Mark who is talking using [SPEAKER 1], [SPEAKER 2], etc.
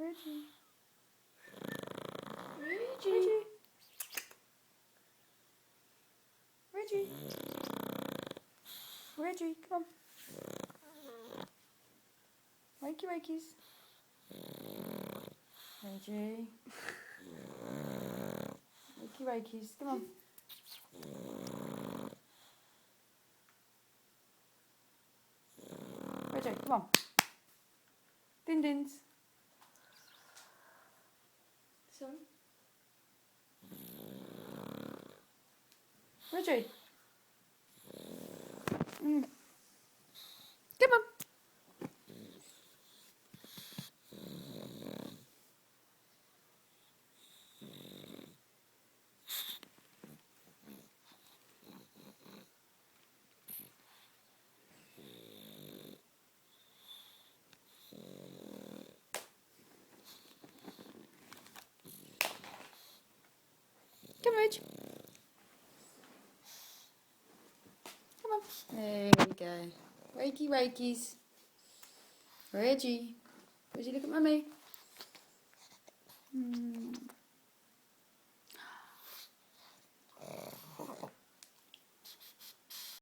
[SPEAKER 1] Reggie. Reggie. Reggie. Reggie, come on. Wakey wakeys. Reggie. Wakey wakeys, come on. Reggie, come on. Din dins.
[SPEAKER 2] Son.
[SPEAKER 1] Reggie. Come on. Come, Reg. Come on. There we go. Wakey wakeys. Reggie. Reggie, look at mummy.